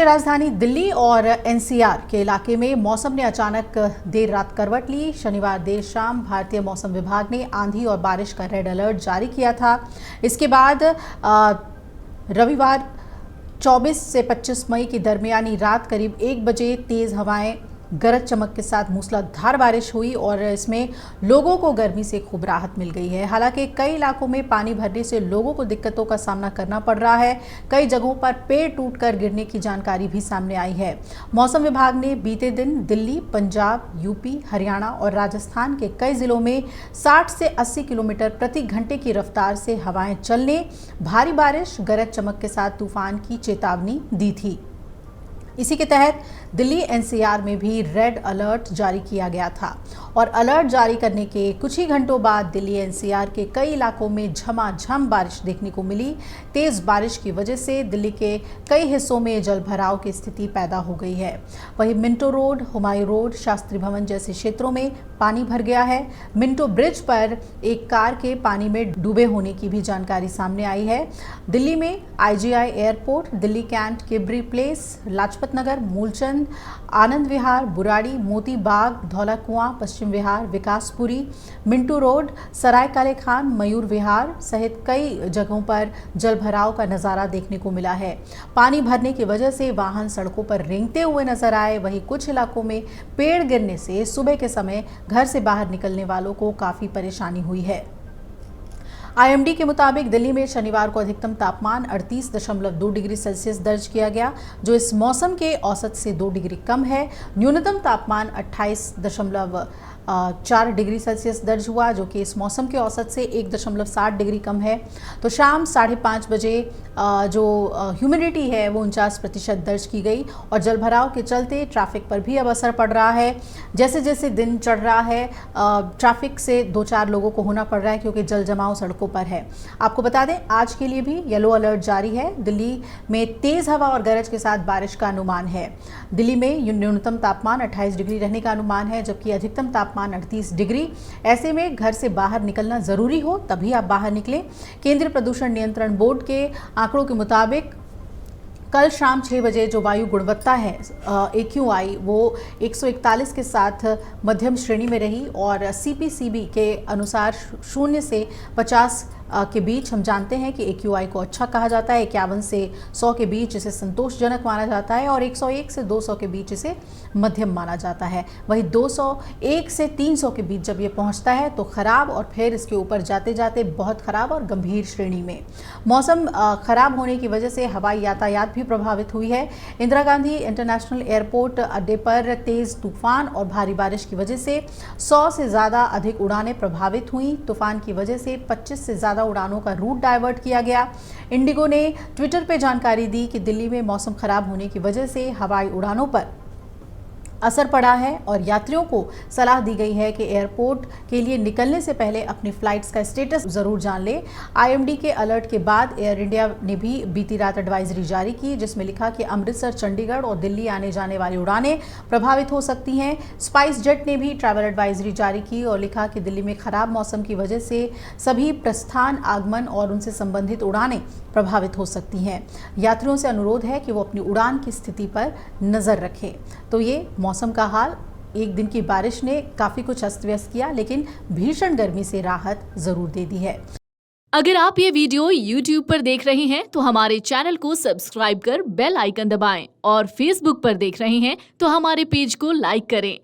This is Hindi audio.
राजधानी दिल्ली और एनसीआर के इलाके में मौसम ने अचानक देर रात करवट ली। शनिवार देर शाम भारतीय मौसम विभाग ने आंधी और बारिश का रेड अलर्ट जारी किया था। इसके बाद रविवार 24 से 25 मई की दरमियानी रात करीब 1 बजे तेज हवाएं, गरज चमक के साथ मूसलाधार बारिश हुई और इसमें लोगों को गर्मी से खूब राहत मिल गई है। हालांकि कई इलाकों में पानी भरने से लोगों को दिक्कतों का सामना करना पड़ रहा है। कई जगहों पर पेड़ टूटकर गिरने की जानकारी भी सामने आई है। मौसम विभाग ने बीते दिन दिल्ली, पंजाब, यूपी, हरियाणा और राजस्थान के कई जिलों में 60 से 80 किलोमीटर प्रति घंटे की रफ्तार से हवाएं चलने, भारी बारिश, गरज चमक के साथ तूफान की चेतावनी दी थी। इसी के तहत दिल्ली एनसीआर में भी रेड अलर्ट जारी किया गया था और अलर्ट जारी करने के कुछ ही घंटों बाद दिल्ली एनसीआर के कई इलाकों में झमाझम बारिश देखने को मिली। तेज बारिश की वजह से दिल्ली के कई हिस्सों में जलभराव की स्थिति पैदा हो गई है। वहीं Minto road, Humayun road, Shastri भवन जैसे क्षेत्रों में पानी भर गया है। मिंटो ब्रिज पर एक कार के पानी में डूबे होने की भी जानकारी सामने आई है। दिल्ली में आईजीआई एयरपोर्ट, दिल्ली कैंट, किबरी place, Lajpat Nagar, Moolchand, Anand Vihar, Burari, Moti Bagh, Dhaula Kuan, Paschim Vihar, Vikaspuri, Minto road, Sarai Kale Khan, Mayur Vihar सहित कई जगहों पर जलभराव का नजारा देखने को मिला है। पानी भरने की वजह से वाहन सड़कों पर रेंगते हुए नजर आए। वहीं कुछ इलाकों में पेड़ गिरने से सुबह के समय घर से बाहर निकलने वालों को काफी परेशानी हुई है। आईएमडी के मुताबिक दिल्ली में शनिवार को अधिकतम तापमान 38.2 डिग्री सेल्सियस दर्ज किया गया, जो इस मौसम के औसत से 2 डिग्री कम है। न्यूनतम तापमान 28.4 डिग्री सेल्सियस दर्ज हुआ, जो कि इस मौसम के औसत से 1.7 डिग्री कम है। तो शाम 5:30 बजे जो ह्यूमिडिटी है वो 49% दर्ज की गई और जलभराव के चलते ट्रैफिक पर भी अब असर पड़ रहा है। जैसे जैसे दिन चढ़ रहा है ट्रैफिक से 2-4 लोगों को होना पड़ रहा है क्योंकि जल जमाव सड़कों पर है। आपको बता दें आज के लिए भी येलो अलर्ट जारी है। दिल्ली में तेज हवा और गरज के साथ बारिश का अनुमान है। दिल्ली में न्यूनतम तापमान 28 डिग्री रहने का अनुमान है, जबकि अधिकतम तापमान 38 डिग्री। ऐसे में घर से बाहर निकलना जरूरी हो तभी आप बाहर निकलें। केंद्रीय प्रदूषण नियंत्रण बोर्ड के आंकड़ों के मुताबिक कल शाम 6 बजे जो वायु गुणवत्ता है AQI वो 141 के साथ मध्यम श्रेणी में रही और CPCB के अनुसार 0 से 50 के बीच हम जानते हैं कि AQI को अच्छा कहा जाता है। 51 से 100 के बीच इसे संतोषजनक माना जाता है और 101 से 200 के बीच इसे मध्यम माना जाता है। वहीं 201 से 300 के बीच जब ये पहुंचता है तो खराब और फिर इसके ऊपर जाते जाते बहुत खराब और गंभीर श्रेणी में। मौसम खराब होने की वजह से हवाई यातायात भी प्रभावित हुई है। इंदिरा गांधी इंटरनेशनल एयरपोर्ट अड्डे पर तेज तूफान और भारी बारिश की वजह से 100 से ज़्यादा अधिक उड़ानें प्रभावित हुई। तूफान की वजह से 25 से ज़्यादा उड़ानों का रूट डाइवर्ट किया गया। इंडिगो ने ट्विटर पे जानकारी दी कि दिल्ली में मौसम खराब होने की वजह से हवाई उड़ानों पर असर पड़ा है और यात्रियों को सलाह दी गई है कि एयरपोर्ट के लिए निकलने से पहले अपनी फ्लाइट्स का स्टेटस जरूर जान लें। आईएमडी के अलर्ट के बाद एयर इंडिया ने भी बीती रात एडवाइजरी जारी की, जिसमें लिखा कि अमृतसर, चंडीगढ़ और दिल्ली आने जाने वाली उड़ानें प्रभावित हो सकती हैं। स्पाइस जेट ने भी ट्रैवल एडवाइजरी जारी की और लिखा कि दिल्ली में खराब मौसम की वजह से सभी प्रस्थान, आगमन और उनसे संबंधित उड़ानें प्रभावित हो सकती हैं। यात्रियों से अनुरोध है कि वो अपनी उड़ान की स्थिति पर नजर रखें। तो ये मौसम का हाल, एक दिन की बारिश ने काफी कुछ अस्त व्यस्त किया, लेकिन भीषण गर्मी से राहत जरूर दे दी है। अगर आप ये वीडियो YouTube पर देख रहे हैं तो हमारे चैनल को सब्सक्राइब कर बेल आइकन दबाएं और Facebook पर देख रहे हैं तो हमारे पेज को लाइक करें।